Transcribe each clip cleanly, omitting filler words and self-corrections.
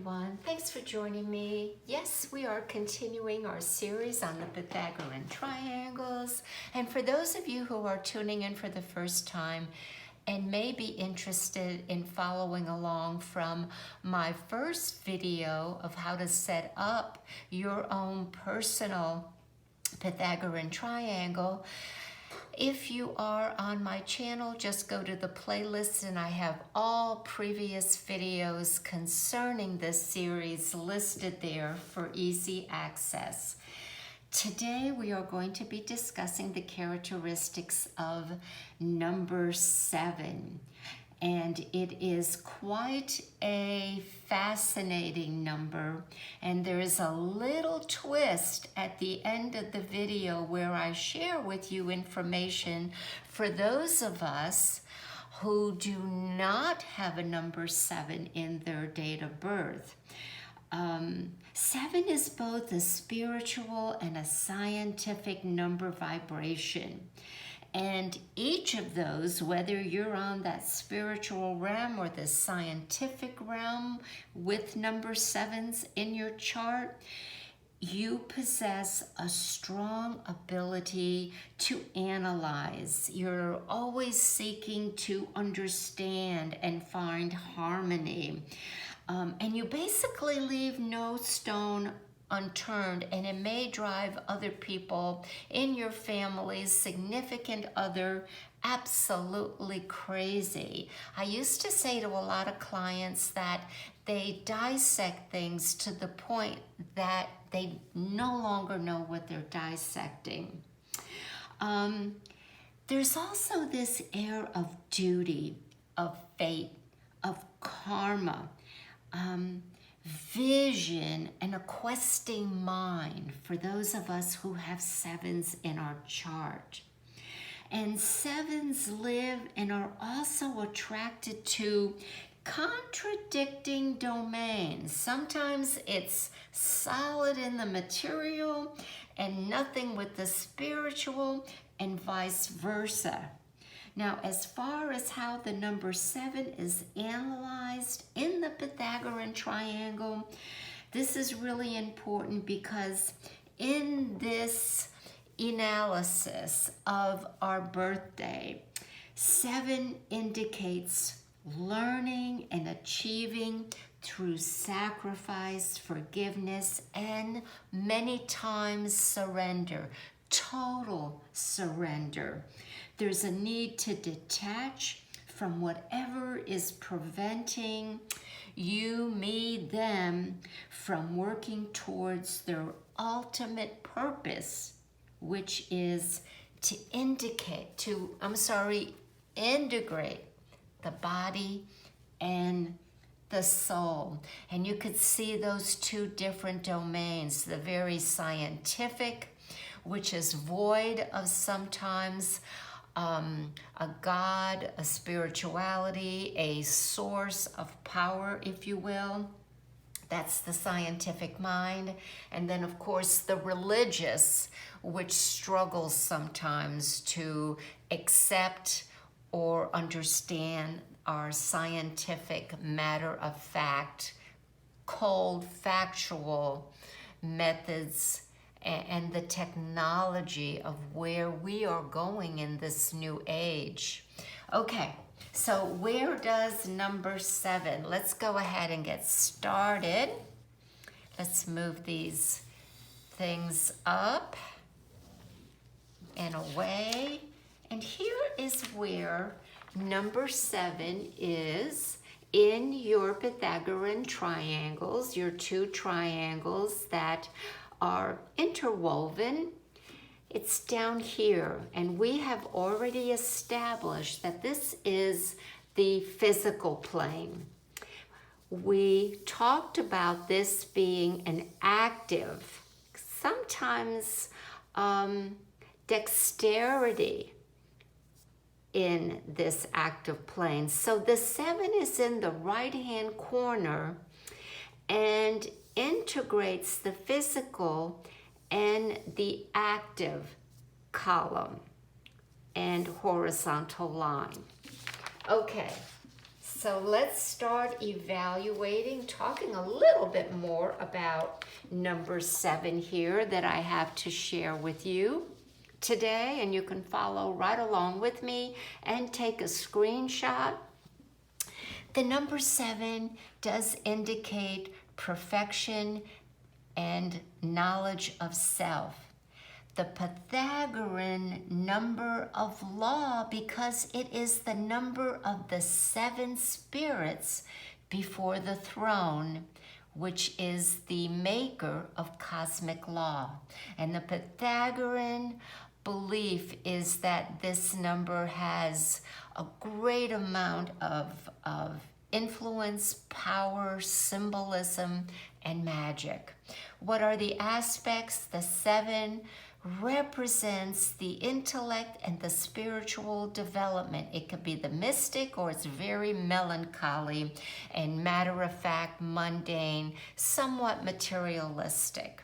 everyone. Thanks for joining me. Yes, we are continuing our series on the Pythagorean triangles. And for those of you who are tuning in for the first time and may be interested in following along from my first video of how to set up your own personal Pythagorean triangle, if you are on my channel, just go to the playlist and I have all previous videos concerning this series listed there for easy access. Today we are going to be discussing the characteristics of number 7. And it is quite a fascinating number. And there is a little twist at the end of the video where I share with you information for those of us who do not have a number 7 in their date of birth. 7 is both a spiritual and a scientific number vibration. And each of those, whether you're on that spiritual realm or the scientific realm with number 7s in your chart, you possess a strong ability to analyze. You're always seeking to understand and find harmony. And you basically leave no stone unturned, and it may drive other people in your family's significant other absolutely crazy. I used to say to a lot of clients that they dissect things to the point that they no longer know what they're dissecting. There's also this air of duty, of fate, of karma, vision, and a questing mind for those of us who have 7s in our chart. And 7s live and are also attracted to contradicting domains. Sometimes it's solid in the material and nothing with the spiritual, and vice versa. Now, as far as how the number 7 is analyzed in the Pythagorean triangle, this is really important because in this analysis of our birthday, 7 indicates learning and achieving through sacrifice, forgiveness, and many times surrender, total surrender. There's a need to detach from whatever is preventing you, me, them from working towards their ultimate purpose, which is to integrate the body and the soul. And you could see those two different domains, the very scientific, which is void of sometimes a God, a spirituality, a source of power, if you will. That's the scientific mind. And then, of course, the religious, which struggles sometimes to accept or understand our scientific matter of fact, cold, factual methods, and the technology of where we are going in this new age. Okay, so where does number 7? Let's go ahead and get started. Let's move these things up and away. And here is where number 7 is in your Pythagorean triangles, your two triangles that are interwoven. It's down here, and we have already established that this is the physical plane. We talked about this being an active, sometimes dexterity in this active plane. So the 7 is in the right-hand corner and integrates the physical and the active column and horizontal line. Okay, So let's start evaluating, talking a little bit more about number 7 here that I have to share with you today, and you can follow right along with me and take a screenshot. The number 7 does indicate perfection and knowledge of self. The Pythagorean number of law, because it is the number of the 7 spirits before the throne, which is the maker of cosmic law. And the Pythagorean belief is that this number has a great amount of influence, power, symbolism, and magic. What are the aspects? The 7 represents the intellect and the spiritual development. It could be the mystic, or it's very melancholy and matter-of-fact, mundane, somewhat materialistic.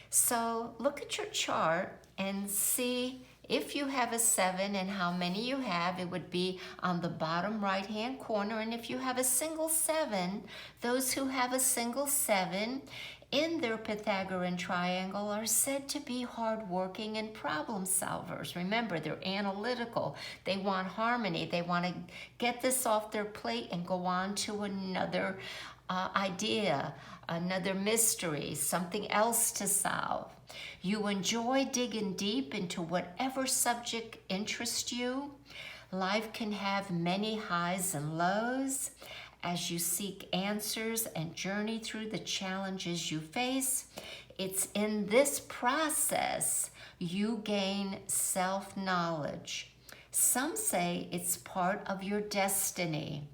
So look at your chart and see if you have a 7 and how many you have. It would be on the bottom right-hand corner. And if you have a single 7, those who have a single 7 in their Pythagorean triangle are said to be hardworking and problem solvers. Remember, they're analytical. They want harmony. They want to get this off their plate and go on to another idea, another mystery, something else to solve. You enjoy digging deep into whatever subject interests you. Life can have many highs and lows. As you seek answers and journey through the challenges you face, it's in this process you gain self-knowledge. Some say it's part of your destiny.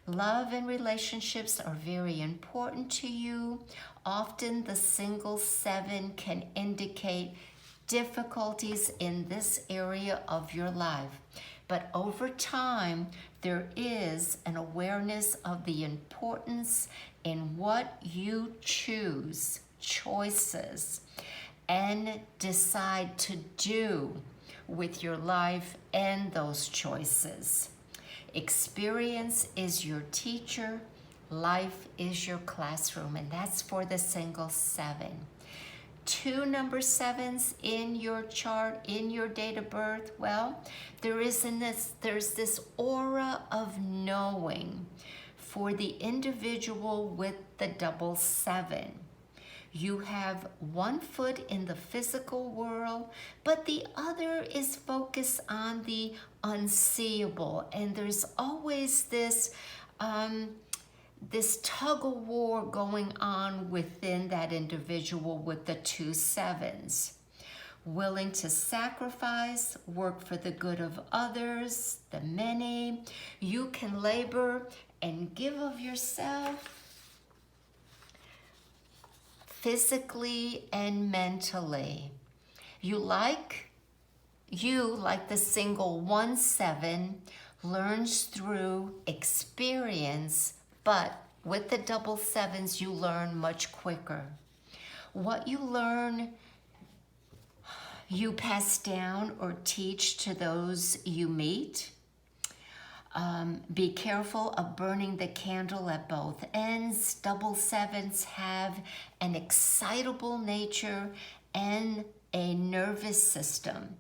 Love and relationships are very important to you. Often the single 7 can indicate difficulties in this area of your life. But over time, there is an awareness of the importance in what you choose, choices, and decide to do with your life and those choices. Experience is your teacher, life is your classroom, and that's for the single 7. 2 number 7s in your chart, in your date of birth, well, there's this aura of knowing for the individual with the double 7. You have one foot in the physical world, but the other is focused on the unseeable. And there's always this tug of war going on within that individual with the 2 7s. Willing to sacrifice, work for the good of others, the many. You can labor and give of yourself physically and mentally. You like the single 1 7, learns through experience, but with the double 7s, you learn much quicker. What you learn, you pass down or teach to those you meet. Be careful of burning the candle at both ends. Double 7s have an excitable nature and a nervous system.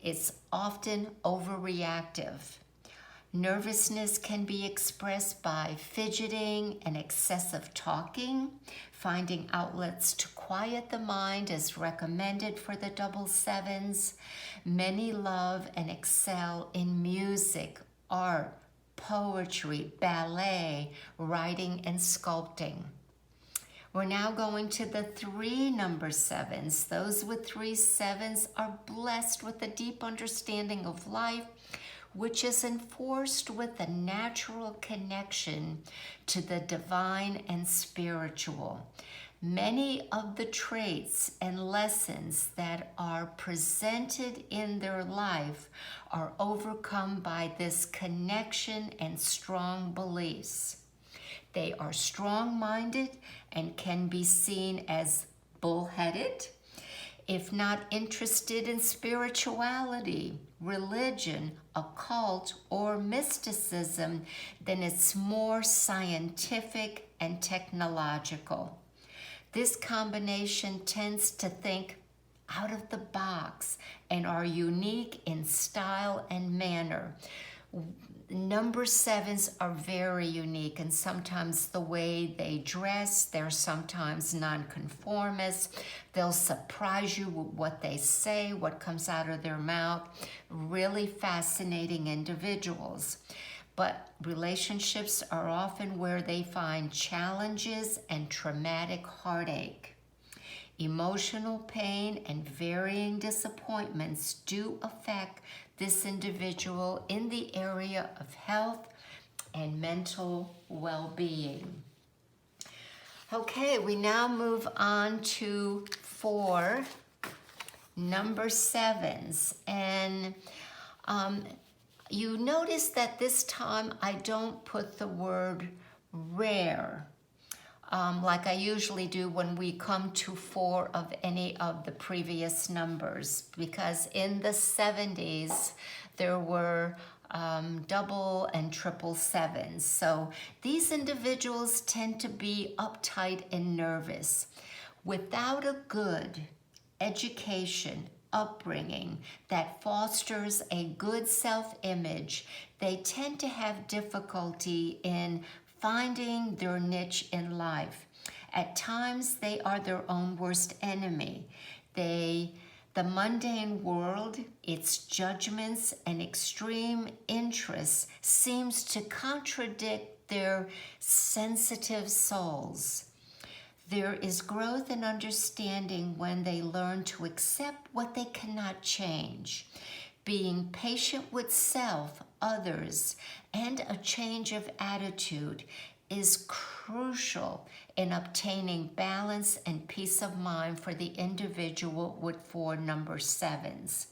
It's often overreactive. Nervousness can be expressed by fidgeting and excessive talking. Finding outlets to quiet the mind is recommended for the double 7s. Many love and excel in music, art, poetry, ballet, writing, and sculpting. We're now going to the 3 number 7s. Those with 3 7s are blessed with a deep understanding of life, which is enforced with a natural connection to the divine and spiritual. Many of the traits and lessons that are presented in their life are overcome by this connection and strong beliefs. They are strong-minded and can be seen as bullheaded. If not interested in spirituality, religion, occult, or mysticism, then it's more scientific and technological. This combination tends to think out of the box and are unique in style and manner. Number sevens are very unique, and sometimes the way they dress, they're sometimes nonconformist. They'll surprise you with what they say, what comes out of their mouth. Really fascinating individuals. But relationships are often where they find challenges and traumatic heartache. Emotional pain and varying disappointments do affect this individual in the area of health and mental well-being. Okay, we now move on to 4 number sevens. And you notice that this time I don't put the word rare like I usually do when we come to 4 of any of the previous numbers, because in the 70s there were double and triple sevens. So these individuals tend to be uptight and nervous. Without a good education, upbringing that fosters a good self-image, they tend to have difficulty in finding their niche in life. At times, they are their own worst enemy. The mundane world, its judgments and extreme interests seems to contradict their sensitive souls. There is growth and understanding when they learn to accept what they cannot change. Being patient with self, others, and a change of attitude is crucial in obtaining balance and peace of mind for the individual with 4 number sevens.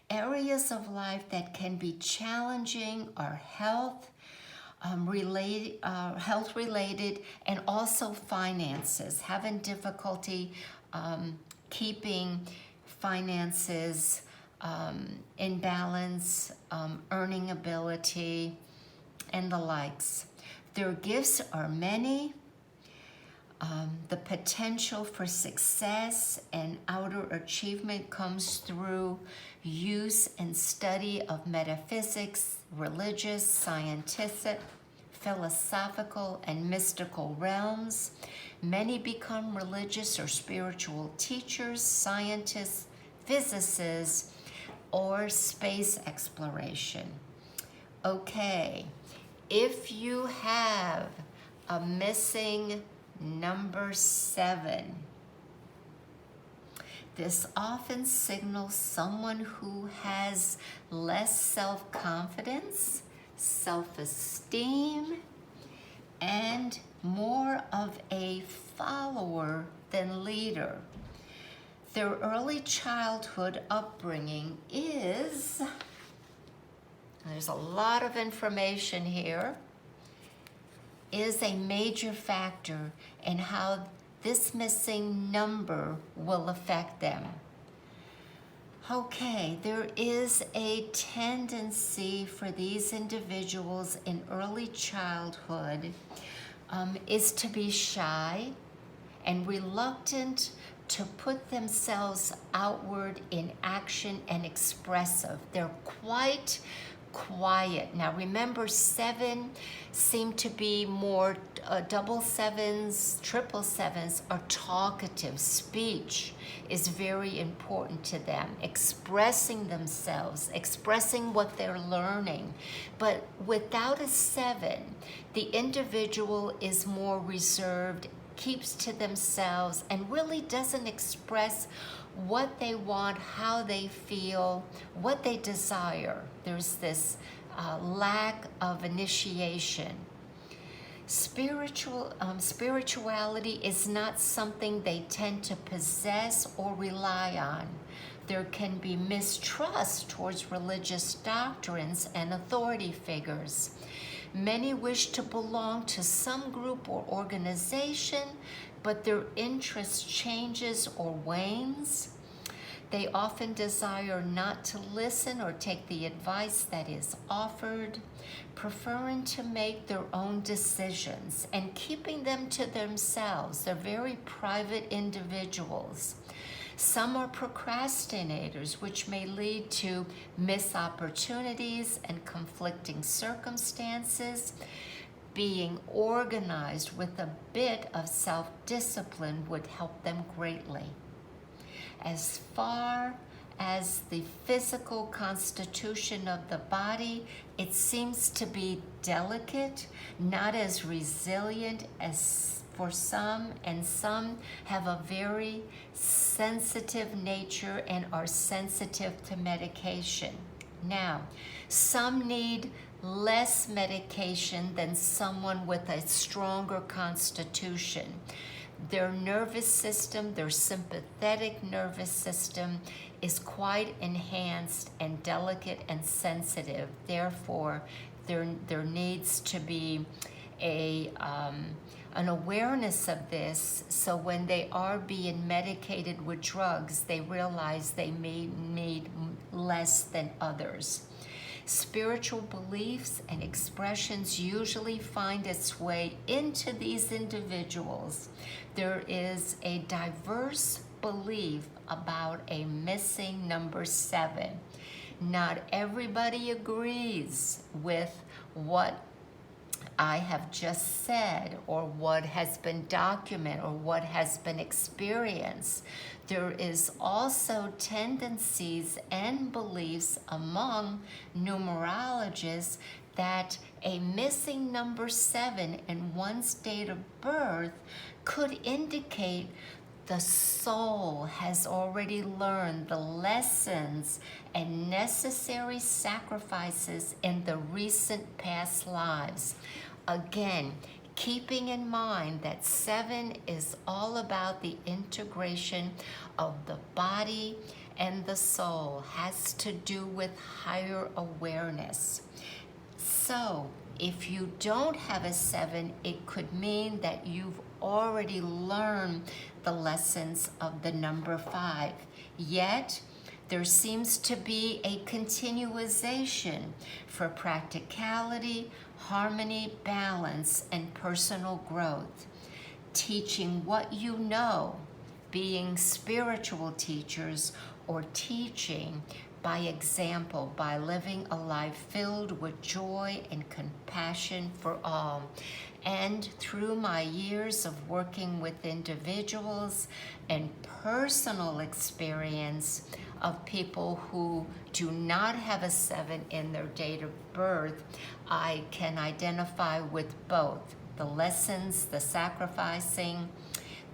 Areas of life that can be challenging are health related, and also finances. Having difficulty keeping finances in balance, earning ability, and the likes. Their gifts are many. The potential for success and outer achievement comes through use and study of metaphysics, religious, scientific, philosophical, and mystical realms. Many become religious or spiritual teachers, scientists, physicists, or space exploration. Okay, if you have a missing number 7, this often signals someone who has less self-confidence, self-esteem, and more of a follower than leader. Their early childhood upbringing is, there's a lot of information here, is a major factor in how this missing number will affect them. Okay, there is a tendency for these individuals in early childhood is to be shy and reluctant to put themselves outward in action and expressive. They're quite quiet. Now remember, 7 seem to be more double sevens, triple sevens are talkative. Speech is very important to them. Expressing themselves, expressing what they're learning. But without a 7, the individual is more reserved, keeps to themselves, and really doesn't express what they want, how they feel, what they desire. There's this lack of initiation. Spirituality is not something they tend to possess or rely on. There can be mistrust towards religious doctrines and authority figures. Many wish to belong to some group or organization, but their interest changes or wanes. They often desire not to listen or take the advice that is offered, preferring to make their own decisions and keeping them to themselves. They're very private individuals. Some are procrastinators, which may lead to missed opportunities and conflicting circumstances. Being organized with a bit of self-discipline would help them greatly. As far as the physical constitution of the body, it seems to be delicate, not as resilient as for some, and some have a very sensitive nature and are sensitive to medication. Now, some need less medication than someone with a stronger constitution. Their nervous system, their sympathetic nervous system, is quite enhanced and delicate and sensitive. Therefore, there needs to be an awareness of this, so when they are being medicated with drugs, they realize they may need less than others. Spiritual beliefs and expressions usually find its way into these individuals. There is a diverse belief about a missing number 7. Not everybody agrees with what I have just said, or what has been documented, or what has been experienced. There is also tendencies and beliefs among numerologists that a missing number 7 in one's date of birth could indicate the soul has already learned the lessons and necessary sacrifices in the recent past lives. Again, keeping in mind that 7 is all about the integration of the body and the soul, has to do with higher awareness. So, if you don't have a 7, it could mean that you've already learned the lessons of the number 5. Yet, there seems to be a continuation for practicality, harmony, balance, and personal growth. Teaching what you know, being spiritual teachers, or teaching by example, by living a life filled with joy and compassion for all. And through my years of working with individuals and personal experience of people who do not have a 7 in their date of birth, I can identify with both the lessons, the sacrificing,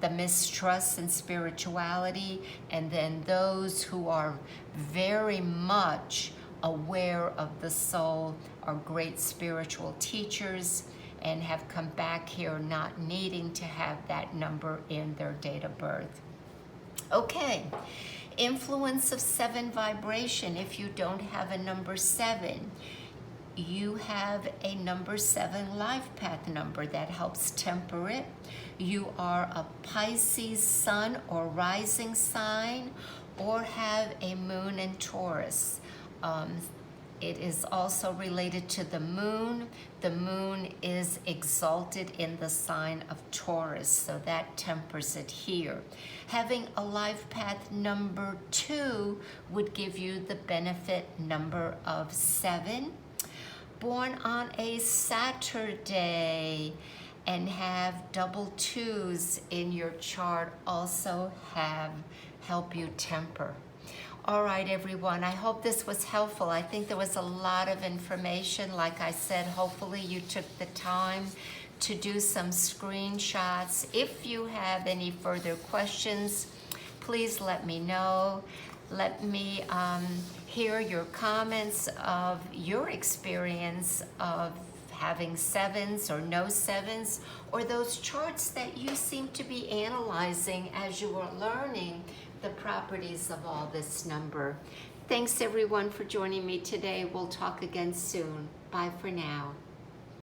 the mistrust in spirituality, and then those who are very much aware of the soul, are great spiritual teachers, and have come back here not needing to have that number in their date of birth. Okay, influence of 7 vibration. If you don't have a number 7, you have a number 7 life path number that helps temper it. You are a Pisces sun or rising sign, or have a moon in Taurus. It is also related to the moon. The moon is exalted in the sign of Taurus, so that tempers it here. Having a life path number 2 would give you the benefit number of 7. Born on a Saturday and have double 2s in your chart also help you temper. All right, everyone, I hope this was helpful. I think there was a lot of information. Like I said, hopefully you took the time to do some screenshots. If you have any further questions, please let me know. Let me hear your comments of your experience of having 7s or no 7s, or those charts that you seem to be analyzing as you are learning the properties of all this number. Thanks everyone for joining me today. We'll talk again soon. Bye for now.